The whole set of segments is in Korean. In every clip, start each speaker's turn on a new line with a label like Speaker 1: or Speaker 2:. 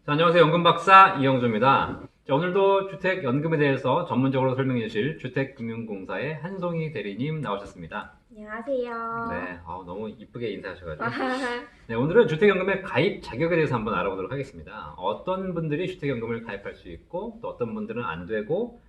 Speaker 1: 자, 안녕하세요. 연금박사 이영조입니다. 자, 오늘도 주택연금에 대해서 전문적으로 설명해 주실 주택금융공사의 한송희 대리님 나오셨습니다.
Speaker 2: 안녕하세요.
Speaker 1: 네, 너무 이쁘게 인사하셔가지고.
Speaker 2: 와,
Speaker 1: 네, 오늘은 주택연금의 가입 자격에 대해서 한번 알아보도록 하겠습니다. 어떤 분들이 주택연금을 가입할 수 있고, 또 어떤 분들은 안 되고,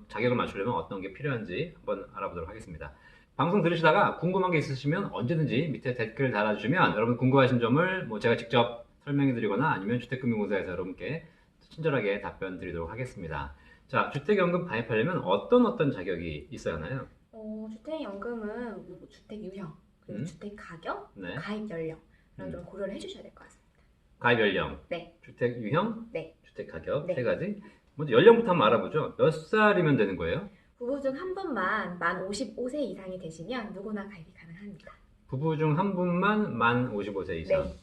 Speaker 1: 자격을 맞추려면 어떤 게 필요한지 한번 알아보도록 하겠습니다. 방송 들으시다가 궁금한 게 있으시면 언제든지 밑에 댓글 달아주시면 여러분 궁금하신 점을 제가 직접 설명해 드리거나 아니면 주택금융공사에서 여러분께 친절하게 답변 드리도록 하겠습니다. 자, 주택연금 가입하려면 어떤 자격이 있어야 하나요?
Speaker 2: 주택연금은 뭐 주택 유형, 그리고 주택 가격,
Speaker 1: 네.
Speaker 2: 가입 연령 이런 좀 고려를 해주셔야 될 것 같습니다.
Speaker 1: 가입 연령,
Speaker 2: 네.
Speaker 1: 주택 유형,
Speaker 2: 네.
Speaker 1: 주택 가격
Speaker 2: 네.
Speaker 1: 세 가지. 먼저 연령부터 한번 알아보죠. 몇 살이면 되는 거예요?
Speaker 2: 부부 중 한 분만 만 55세 이상이 되시면 누구나 가입이 가능합니다.
Speaker 1: 부부 중 한 분만 만 55세 이상.
Speaker 2: 네.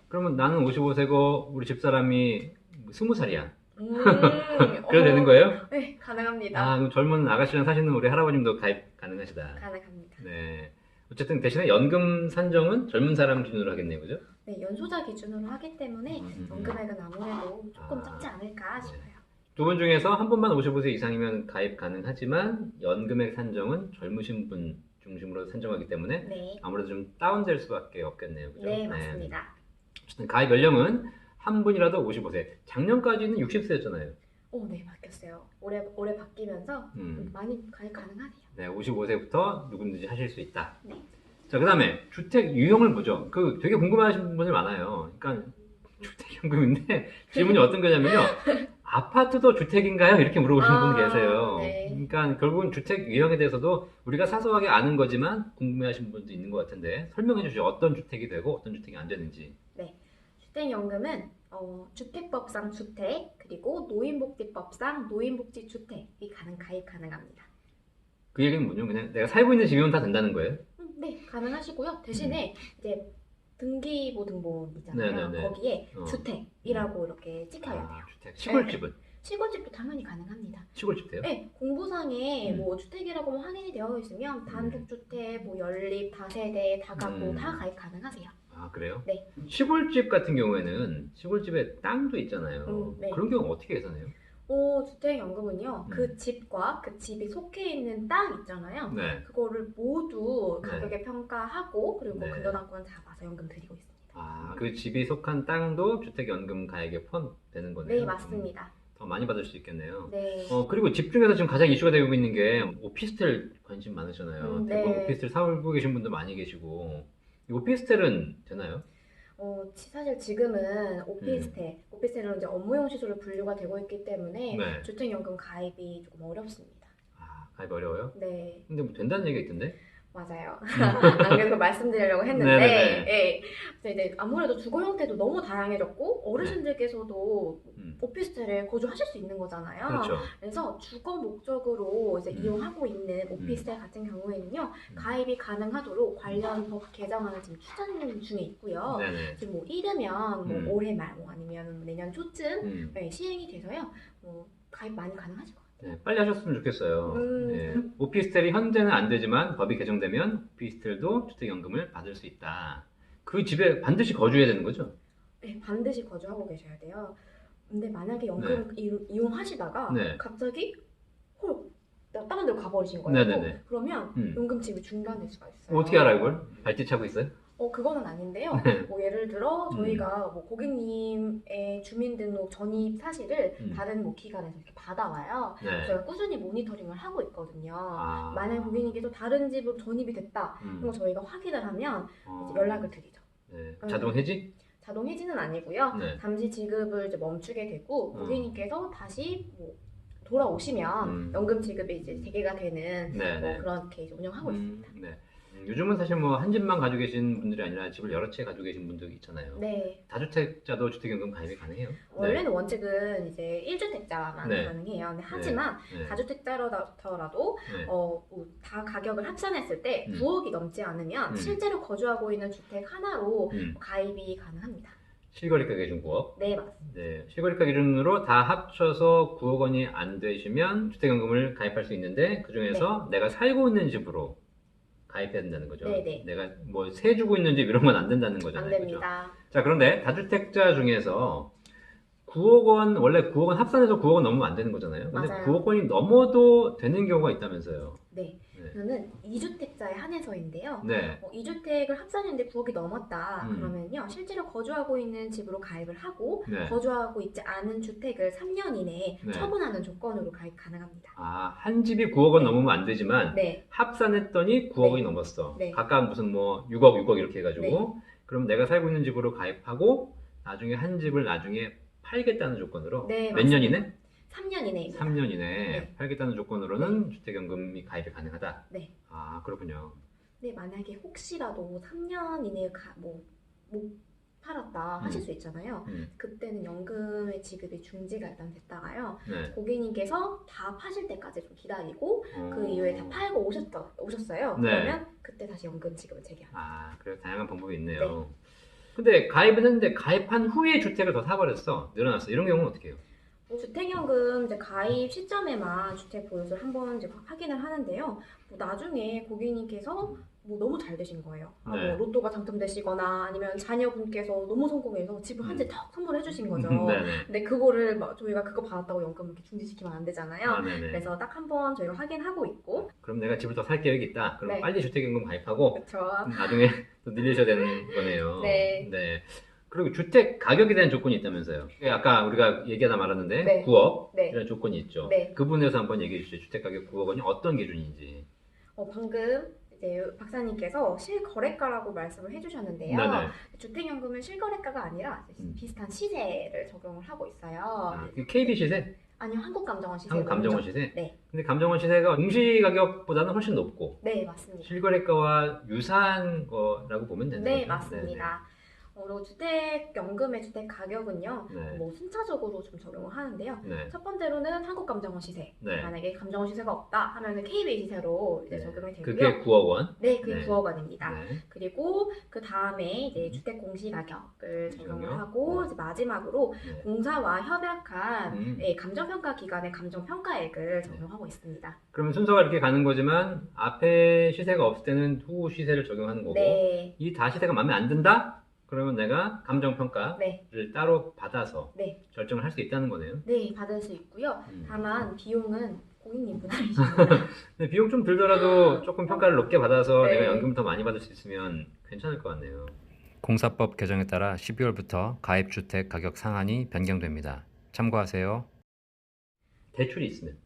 Speaker 1: 그러면 나는 55세고 우리 집사람이 20살이야.
Speaker 2: 그래도
Speaker 1: 그래도 되는 거예요?
Speaker 2: 네, 가능합니다.
Speaker 1: 그럼 젊은 아가씨랑 사시는 우리 할아버님도 가입 가능하시다.
Speaker 2: 가능합니다.
Speaker 1: 네. 어쨌든 대신에 연금 산정은 젊은 사람 기준으로 하겠네요, 그죠?
Speaker 2: 네, 연소자 기준으로 하기 때문에 연금액은 아무래도 조금 적지 않을까 싶어요.
Speaker 1: 두 분 중에서 한 분만 55세 이상이면 가입 가능하지만 연금액 산정은 젊으신 분 중심으로 산정하기 때문에
Speaker 2: 네.
Speaker 1: 아무래도 좀 다운될 수밖에 없겠네요, 그죠?
Speaker 2: 네, 맞습니다.
Speaker 1: 어쨌든 가입 연령은 한 분이라도 55세. 작년까지는 60세였잖아요.
Speaker 2: 네, 바뀌었어요. 올해 바뀌면서 많이 가입 가능하네요.
Speaker 1: 네, 55세부터 누구든지 하실 수 있다.
Speaker 2: 네.
Speaker 1: 자, 그 다음에 주택 유형을 보죠. 되게 궁금해하시는 분들 많아요. 그러니까 주택연금인데 질문이 어떤 거냐면요. 아파트도 주택인가요? 이렇게 물어보시는 분 계세요.
Speaker 2: 네.
Speaker 1: 그러니까 결국은 주택 유형에 대해서도 우리가 사소하게 아는 거지만 궁금해하시는 분도 있는 것 같은데 설명해 주시죠. 어떤 주택이 되고 어떤 주택이 안 되는지.
Speaker 2: 네. 주택연금은 주택법상 주택 그리고 노인복지법상 노인복지주택이 가입 가능합니다.
Speaker 1: 그 얘기는 뭐죠? 그냥 내가 살고 있는 집이면 다 된다는 거예요?
Speaker 2: 네, 가능하시고요. 대신에 이제 등기부 등본 있잖아요.
Speaker 1: 네네네.
Speaker 2: 거기에 주택이라고 이렇게 찍혀야 돼요.
Speaker 1: 주택. 시골집은?
Speaker 2: 시골집도 당연히 가능합니다.
Speaker 1: 시골집 돼요?
Speaker 2: 네, 공부상에 뭐 주택이라고 확인이 되어 있으면 단독주택, 뭐 연립, 다세대, 다가구 다 가입 가능하세요.
Speaker 1: 아, 그래요?
Speaker 2: 네.
Speaker 1: 시골집 같은 경우에는 시골집에 땅도 있잖아요.
Speaker 2: 네.
Speaker 1: 그런 경우 어떻게 계산해요?
Speaker 2: 주택연금은요, 그 집과 그 집이 속해 있는 땅 있잖아요.
Speaker 1: 네.
Speaker 2: 그거를 모두
Speaker 1: 네.
Speaker 2: 가격에 평가하고 그리고
Speaker 1: 네.
Speaker 2: 근저당권 잡아서 연금 드리고 있습니다.
Speaker 1: 그 집이 속한 땅도 주택연금 가액에 포함되는 거네요.
Speaker 2: 네, 맞습니다.
Speaker 1: 더 많이 받을 수 있겠네요.
Speaker 2: 네.
Speaker 1: 그리고 집 중에서 지금 가장 이슈가 되고 있는 게 오피스텔 관심 많으시잖아요.
Speaker 2: 네.
Speaker 1: 대부분 오피스텔 살고 계신 분도 많이 계시고 이 오피스텔은 되나요?
Speaker 2: 사실 지금은 오피스텔은 이제 업무용 시설로 분류가 되고 있기 때문에
Speaker 1: 네.
Speaker 2: 주택연금 가입이 조금 어렵습니다.
Speaker 1: 가입 어려워요?
Speaker 2: 네,
Speaker 1: 근데 뭐 된다는 얘기가 있던데?
Speaker 2: 맞아요. 안 그래도 말씀드리려고 했는데,
Speaker 1: 네네네.
Speaker 2: 네. 이제 아무래도 주거 형태도 너무 다양해졌고 어르신들께서도 오피스텔에 거주하실 수 있는 거잖아요.
Speaker 1: 그렇죠.
Speaker 2: 그래서 주거 목적으로 이제 이용하고 있는 오피스텔 같은 경우에는요, 가입이 가능하도록 관련 법 개정안을 지금 추진 중에 있고요.
Speaker 1: 네네.
Speaker 2: 지금 뭐 이르면 뭐 올해 말 아니면 내년 초쯤
Speaker 1: 음.
Speaker 2: 시행이 돼서요, 가입 많이 가능하실 것 같아요.
Speaker 1: 네, 빨리 하셨으면 좋겠어요. 네.
Speaker 2: 음.
Speaker 1: 오피스텔이 현재는 안 되지만 법이 개정되면 오피스텔도 주택연금을 받을 수 있다. 그 집에 반드시 거주해야 되는 거죠?
Speaker 2: 네, 반드시 거주하고 계셔야 돼요. 근데 만약에 연금 이용하시다가
Speaker 1: 네.
Speaker 2: 갑자기 다른 데로 가버리신 거예요.
Speaker 1: 네네네.
Speaker 2: 그러면 연금 지급이 중단될 수가 있어요.
Speaker 1: 어떻게 알아요, 이걸? 발뒤차고 있어요?
Speaker 2: 그거는 아닌데요. 뭐 예를 들어 저희가 뭐 고객님의 주민등록 전입 사실을 다른 뭐 기관에서 이렇게 받아와요.
Speaker 1: 네.
Speaker 2: 저희가 꾸준히 모니터링을 하고 있거든요.
Speaker 1: 아.
Speaker 2: 만약 고객님께서 다른 집으로 전입이 됐다. 그럼 저희가 확인을 하면 이제 연락을 드리죠.
Speaker 1: 네. 자동 해지?
Speaker 2: 자동 해지는 아니고요.
Speaker 1: 네.
Speaker 2: 잠시 지급을 이제 멈추게 되고 고객님께서 다시 뭐 돌아오시면 연금 지급이 이제 재개가 되는
Speaker 1: 네.
Speaker 2: 그렇게 이제 운영하고 있습니다.
Speaker 1: 네. 요즘은 사실 뭐 한 집만 가지고 계신 분들이 아니라 집을 여러 채 가지고 계신 분들 있잖아요.
Speaker 2: 네.
Speaker 1: 다주택자도 주택연금 가입이 가능해요?
Speaker 2: 원래는 원칙은 이제 1주택자만
Speaker 1: 네.
Speaker 2: 가능해요. 근데 하지만
Speaker 1: 네.
Speaker 2: 다주택자더라도
Speaker 1: 네.
Speaker 2: 다 가격을 합산했을 때 9억이 넘지 않으면
Speaker 1: 음.
Speaker 2: 실제로 거주하고 있는 주택 하나로 가입이 가능합니다.
Speaker 1: 실거래가 기준 9억?
Speaker 2: 네, 맞습니다.
Speaker 1: 네. 실거래가 기준으로 다 합쳐서 9억 원이 안 되시면 주택연금을 가입할 수 있는데 그 중에서 내가 살고 있는 집으로 가입해야 된다는 거죠.
Speaker 2: 네네.
Speaker 1: 내가 뭐 세 주고 있는 집 이런 건 안 된다는 거잖아요.
Speaker 2: 안 됩니다.
Speaker 1: 그죠? 자, 그런데 다주택자 중에서 9억 원, 원래 9억 원 합산해서 9억 원 넘으면 안 되는 거잖아요. 근데
Speaker 2: 맞아요.
Speaker 1: 9억 원이 넘어도 되는 경우가 있다면서요.
Speaker 2: 네.
Speaker 1: 네.
Speaker 2: 저는 2주택자에 한해서인데요.
Speaker 1: 네.
Speaker 2: 2주택을 합산했는데 9억이 넘었다.
Speaker 1: 음.
Speaker 2: 그러면요. 실제로 거주하고 있는 집으로 가입을 하고
Speaker 1: 네.
Speaker 2: 거주하고 있지 않은 주택을 3년 이내에
Speaker 1: 네.
Speaker 2: 처분하는 조건으로 가입 가능합니다.
Speaker 1: 아, 한 집이 9억 원
Speaker 2: 네.
Speaker 1: 넘으면 안 되지만
Speaker 2: 네.
Speaker 1: 합산했더니 9억이
Speaker 2: 네.
Speaker 1: 넘었어.
Speaker 2: 네.
Speaker 1: 각각 무슨 뭐 6억, 6억 이렇게 해가지고
Speaker 2: 네.
Speaker 1: 그럼 내가 살고 있는 집으로 가입하고 나중에 한 집을 나중에 팔겠다는 조건으로
Speaker 2: 네,
Speaker 1: 몇 년 이내?
Speaker 2: 3년 이내입니다.
Speaker 1: 3년 이내에
Speaker 2: 네.
Speaker 1: 팔겠다는 조건으로는 주택연금이 가입이 가능하다.
Speaker 2: 네.
Speaker 1: 아, 그렇군요.
Speaker 2: 네, 만약에 혹시라도 3년 이내에 못 팔았다 하실 수 있잖아요. 그때는 연금의 지급이 중지가 일단 됐다가요.
Speaker 1: 네.
Speaker 2: 고객님께서 다 파실 때까지 좀 기다리고 그
Speaker 1: 어.
Speaker 2: 이후에 다 팔고 오셨어요.
Speaker 1: 네.
Speaker 2: 그러면 그때 다시 연금 지급을 재개합니다.
Speaker 1: 아, 그래 다양한 방법이 있네요. 근데 가입은 했는데 가입한 후에 주택을 더 사버렸어. 늘어났어. 이런 경우는 어떻게 해요?
Speaker 2: 주택연금 이제 가입 시점에만 주택 보유세를 한번 이제 확인을 하는데요. 나중에 고객님께서 너무 잘 되신 거예요.
Speaker 1: 네.
Speaker 2: 로또가 당첨되시거나 아니면 자녀분께서 너무 성공해서 집을 한 채 턱 선물해 주신 거죠.
Speaker 1: 네네.
Speaker 2: 근데 그거를 저희가 그거 받았다고 연금 이렇게 중지시키면 안 되잖아요.
Speaker 1: 아, 네네.
Speaker 2: 그래서 딱 한 번 저희가 확인하고 있고.
Speaker 1: 그럼 내가 집을 더 살 계획이 있다. 그럼
Speaker 2: 네.
Speaker 1: 빨리 주택연금 가입하고
Speaker 2: 그렇죠.
Speaker 1: 나중에 또 늘리셔야 되는 거네요.
Speaker 2: 네.
Speaker 1: 네. 그리고 주택 가격에 대한 조건이 있다면서요. 아까 우리가 얘기하다 말았는데
Speaker 2: 네.
Speaker 1: 9억
Speaker 2: 네.
Speaker 1: 이런 조건이 있죠.
Speaker 2: 네.
Speaker 1: 그 부분에서 한번 얘기해 주시죠. 주택 가격 9억 원이 어떤 기준인지.
Speaker 2: 방금 이제 박사님께서 실거래가라고 말씀을 해주셨는데요.
Speaker 1: 네네.
Speaker 2: 주택연금은 실거래가가 아니라 비슷한 시세를 적용을 하고 있어요.
Speaker 1: 아, KB 시세?
Speaker 2: 아니요, 한국감정원 시세.
Speaker 1: 한국 감정원 시세?
Speaker 2: 네.
Speaker 1: 근데 감정원 시세가 공시 가격보다는 훨씬 높고
Speaker 2: 네, 맞습니다.
Speaker 1: 실거래가와 유사한 거라고 보면 되는
Speaker 2: 네,
Speaker 1: 거죠?
Speaker 2: 맞습니다. 그리고 주택연금의 주택 가격은요,
Speaker 1: 네.
Speaker 2: 순차적으로 좀 적용을 하는데요.
Speaker 1: 네.
Speaker 2: 첫 번째로는 한국감정원 시세.
Speaker 1: 네.
Speaker 2: 만약에 감정원 시세가 없다 하면은 KB 시세로 이제
Speaker 1: 네.
Speaker 2: 적용이 되고요.
Speaker 1: 그게 9억 원?
Speaker 2: 네, 그게
Speaker 1: 네.
Speaker 2: 9억 원입니다.
Speaker 1: 네.
Speaker 2: 그리고 그 다음에 이제 주택 공시 가격을 적용을
Speaker 1: 적용?
Speaker 2: 하고
Speaker 1: 네.
Speaker 2: 이제 마지막으로
Speaker 1: 네.
Speaker 2: 공사와 협약한
Speaker 1: 네.
Speaker 2: 감정평가 기관의 감정평가액을 적용하고 있습니다.
Speaker 1: 그러면 순서가 이렇게 가는 거지만 앞에 시세가 없을 때는 후 시세를 적용하는 거고
Speaker 2: 네,
Speaker 1: 이 다 시세가 마음에 안 든다? 그러면 내가 감정평가를
Speaker 2: 네,
Speaker 1: 따로 받아서
Speaker 2: 네,
Speaker 1: 결정을 할 수 있다는 거네요.
Speaker 2: 네, 받을 수 있고요.
Speaker 1: 음.
Speaker 2: 다만 비용은 고객님 부담이십니다.
Speaker 1: 근데 비용 좀 들더라도 조금 평가를 높게 받아서
Speaker 2: 네.
Speaker 1: 내가 연금 더 많이 받을 수 있으면 괜찮을 것 같네요. 공사법 개정에 따라 12월부터 가입주택 가격 상한이 변경됩니다. 참고하세요. 대출이 있으면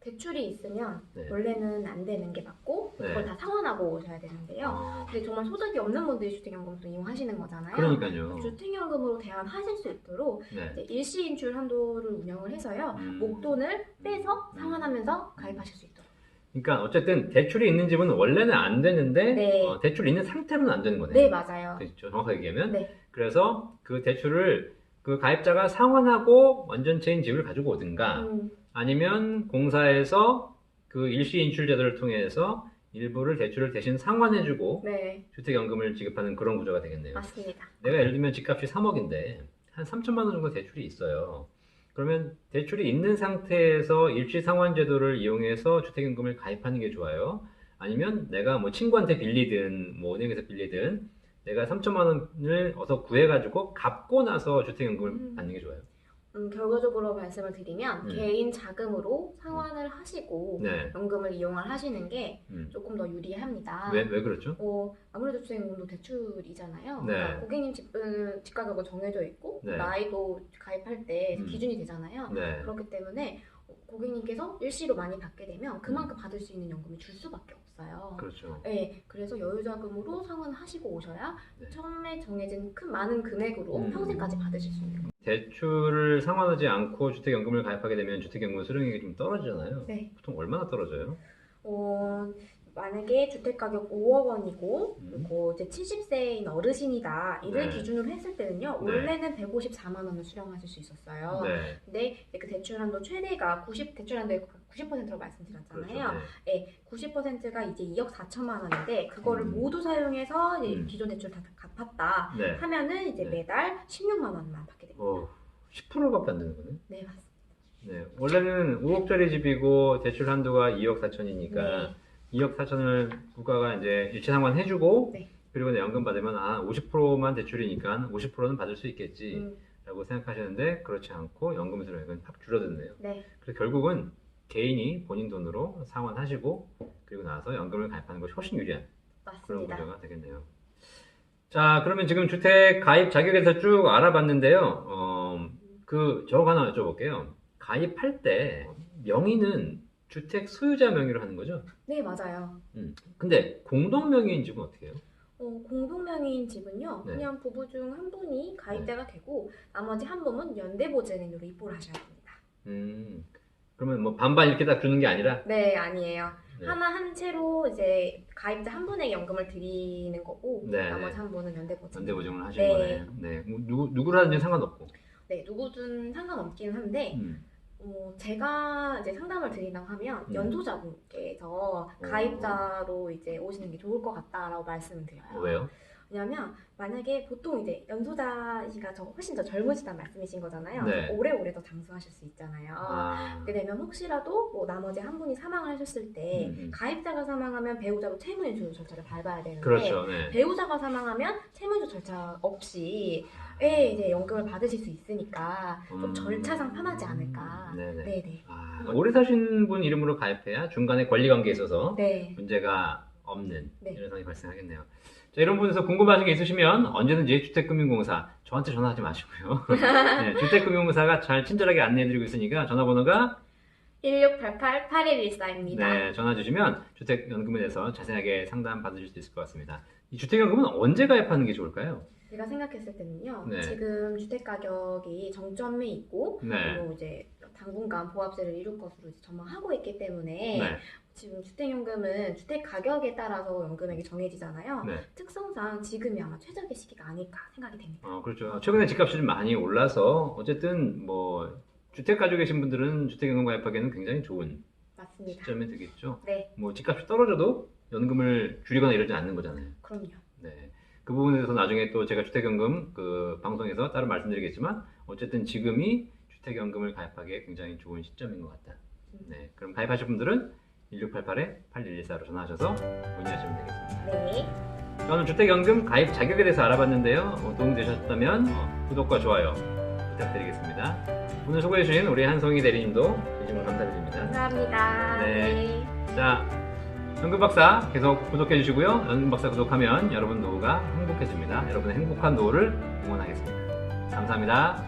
Speaker 2: 대출이 있으면
Speaker 1: 네.
Speaker 2: 원래는 안 되는 게 맞고
Speaker 1: 네.
Speaker 2: 그걸 다 상환하고 오셔야 되는데요. 근데 정말 소득이 없는 분들이 주택연금도 이용하시는 거잖아요.
Speaker 1: 그러니까요.
Speaker 2: 주택연금으로 대환하실 수 있도록
Speaker 1: 네.
Speaker 2: 이제 일시인출 한도를 운영을 해서요.
Speaker 1: 음.
Speaker 2: 목돈을 빼서 상환하면서 가입하실 수 있도록.
Speaker 1: 그러니까 어쨌든 대출이 있는 집은 원래는 안 되는데
Speaker 2: 네.
Speaker 1: 대출이 있는 상태로는 안 되는 거네요.
Speaker 2: 네, 맞아요.
Speaker 1: 그렇죠. 정확하게 얘기하면.
Speaker 2: 네.
Speaker 1: 그래서 그 대출을 그 가입자가 상환하고 완전체인 집을 가지고 오든가 아니면 공사에서 그 일시인출 제도를 통해서 일부를 대출을 대신 상환해주고
Speaker 2: 네,
Speaker 1: 주택연금을 지급하는 그런 구조가 되겠네요.
Speaker 2: 맞습니다.
Speaker 1: 내가 예를 들면 집값이 3억인데 한 3천만 원 정도 대출이 있어요. 그러면 대출이 있는 상태에서 일시 상환 제도를 이용해서 주택연금을 가입하는 게 좋아요. 아니면 내가 뭐 친구한테 빌리든 뭐 은행에서 빌리든 내가 3천만 원을 어서 구해가지고 갚고 나서 주택연금을 받는 게 좋아요.
Speaker 2: 결과적으로 말씀을 드리면 개인 자금으로 상환을 하시고
Speaker 1: 네.
Speaker 2: 연금을 이용을 하시는 게 조금 더 유리합니다.
Speaker 1: 왜 그렇죠?
Speaker 2: 아무래도 주택연금도 대출이잖아요.
Speaker 1: 네.
Speaker 2: 그러니까 고객님 집 가격은 정해져 있고
Speaker 1: 네.
Speaker 2: 나이도 가입할 때 기준이 되잖아요.
Speaker 1: 네.
Speaker 2: 그렇기 때문에 고객님께서 일시로 많이 받게 되면 그만큼 받을 수 있는 연금이 줄 수밖에 없어요.
Speaker 1: 그렇죠.
Speaker 2: 네, 그래서 여유자금으로 상환하시고 오셔야
Speaker 1: 네.
Speaker 2: 처음에 정해진 많은 금액으로 평생까지 받으실 수 있는 거예요.
Speaker 1: 대출을 상환하지 않고 주택연금을 가입하게 되면 주택연금 수령액이 좀 떨어지잖아요.
Speaker 2: 네.
Speaker 1: 보통 얼마나 떨어져요?
Speaker 2: 만약에 주택가격 5억 원이고 그리고 이제 70세인 어르신이다 이를
Speaker 1: 네.
Speaker 2: 기준으로 했을 때는요.
Speaker 1: 네.
Speaker 2: 원래는 154만 원을 수령하실 수 있었어요.
Speaker 1: 네.
Speaker 2: 근데 그 대출 한도 최대가 대출 한도의 90%로 말씀드렸잖아요.
Speaker 1: 그렇죠.
Speaker 2: 네, 90%가 이제 2억 4천만 원인데 그거를 모두 사용해서 이제 기존 대출 다 갚았다
Speaker 1: 네.
Speaker 2: 하면은 이제
Speaker 1: 네.
Speaker 2: 매달 16만 원만 받게 됩니다.
Speaker 1: 10%밖에 안 되는 거네.
Speaker 2: 네, 맞습니다.
Speaker 1: 네. 원래는 5억짜리 집이고 대출 한도가 2억 4천이니까
Speaker 2: 네.
Speaker 1: 2억 4천을 국가가 이제 일시 상환 해주고
Speaker 2: 네.
Speaker 1: 그리고 연금 받으면 50%만 대출이니까 50%는 받을 수 있겠지라고 라고 생각하시는데 그렇지 않고 연금 수령액은 확 줄어드네요.
Speaker 2: 네,
Speaker 1: 그래서 결국은 개인이 본인 돈으로 상환하시고 그리고 나서 연금을 가입하는 것이 훨씬 유리한 그런
Speaker 2: 맞습니다.
Speaker 1: 구조가 되겠네요. 자, 그러면 지금 주택 가입 자격에 대해서 쭉 알아봤는데요. 저거 하나 여쭤볼게요. 가입할 때 명의는 주택 소유자 명의로 하는 거죠?
Speaker 2: 네, 맞아요.
Speaker 1: 근데 공동 명의인 집은 어떻게 해요?
Speaker 2: 공동명의인 집은요,
Speaker 1: 네.
Speaker 2: 그냥 부부 중 한 분이 가입자가 되고 나머지 한 분은 연대보증인으로 입보를 하셔야 됩니다.
Speaker 1: 그러면 뭐 반반 이렇게 딱 주는 게 아니라?
Speaker 2: 네, 아니에요.
Speaker 1: 네.
Speaker 2: 하나 한 채로 이제 가입자 한 분에게 연금을 드리는 거고
Speaker 1: 네,
Speaker 2: 나머지
Speaker 1: 네.
Speaker 2: 한 분은 연대보증.
Speaker 1: 연대보증을 하시는
Speaker 2: 네.
Speaker 1: 거네요. 네. 누구라든지 상관없고.
Speaker 2: 네, 누구든 상관없긴 한데
Speaker 1: 음.
Speaker 2: 제가 이제 상담을 드린다고 하면 연소자분께서
Speaker 1: 오.
Speaker 2: 가입자로 이제 오시는 게 좋을 것 같다라고 말씀을 드려요.
Speaker 1: 왜요?
Speaker 2: 왜냐면 만약에 보통 이제 연소자시가 훨씬 더 젊으시다는 말씀이신 거잖아요.
Speaker 1: 네.
Speaker 2: 오래오래 더 장수하실 수 있잖아요.
Speaker 1: 아.
Speaker 2: 그렇게 되면 혹시라도 뭐 나머지 한 분이 사망하셨을 때 가입자가 사망하면 배우자로 채무인수 절차를 밟아야 되는데
Speaker 1: 그렇죠. 네.
Speaker 2: 배우자가 사망하면 채무인수 절차 없이 이제 연금을 받으실 수 있으니까 좀 절차상 편하지 않을까.
Speaker 1: 네네.
Speaker 2: 네네.
Speaker 1: 오래 사신 분 이름으로 가입해야 중간에 권리관계에 있어서
Speaker 2: 네.
Speaker 1: 문제가 없는
Speaker 2: 네.
Speaker 1: 이런 상황이 발생하겠네요. 자, 이런 부분에서 궁금하신 게 있으시면 언제든지 주택금융공사 저한테 전화하지 마시고요. 네, 주택금융공사가 잘 친절하게 안내해드리고 있으니까 전화번호가
Speaker 2: 1688-8114입니다.
Speaker 1: 네, 전화 주시면 주택연금에 대해서 자세하게 상담 받으실 수 있을 것 같습니다. 이 주택연금은 언제 가입하는 게 좋을까요?
Speaker 2: 제가 생각했을 때는요.
Speaker 1: 네.
Speaker 2: 지금 주택 가격이 정점에 있고
Speaker 1: 네.
Speaker 2: 그리고 이제 당분간 보합세를 이룰 것으로 이제 전망하고 있기 때문에
Speaker 1: 네.
Speaker 2: 지금 주택연금은 주택 가격에 따라서 연금액이 정해지잖아요.
Speaker 1: 네.
Speaker 2: 특성상 지금이 아마 최적의 시기가 아닐까 생각이 됩니다.
Speaker 1: 그렇죠. 최근에 집값이 좀 많이 올라서 어쨌든 뭐 주택 가지고 계신 분들은 주택연금 가입하기에는 굉장히 좋은
Speaker 2: 맞습니다.
Speaker 1: 시점이 되겠죠.
Speaker 2: 네,
Speaker 1: 뭐 집값이 떨어져도 연금을 줄이거나 이러지 않는 거잖아요.
Speaker 2: 그럼요.
Speaker 1: 네. 그 부분에 대해서 나중에 또 제가 주택연금 그 방송에서 따로 말씀드리겠지만 어쨌든 지금이 주택연금을 가입하기에 굉장히 좋은 시점인 것 같다. 네. 그럼 가입하실 분들은 1688-8114로 전화하셔서 문의하시면 되겠습니다.
Speaker 2: 네,
Speaker 1: 저는 주택연금 가입 자격에 대해서 알아봤는데요. 도움이 되셨다면 구독과 좋아요 부탁드리겠습니다. 오늘 소개해주신 우리 한송이 대리님도 진심으로 감사드립니다.
Speaker 2: 감사합니다.
Speaker 1: 네. 자, 연금박사 계속 구독해주시고요. 연금박사 구독하면 여러분 노후가 행복해집니다. 여러분의 행복한 노후를 응원하겠습니다. 감사합니다.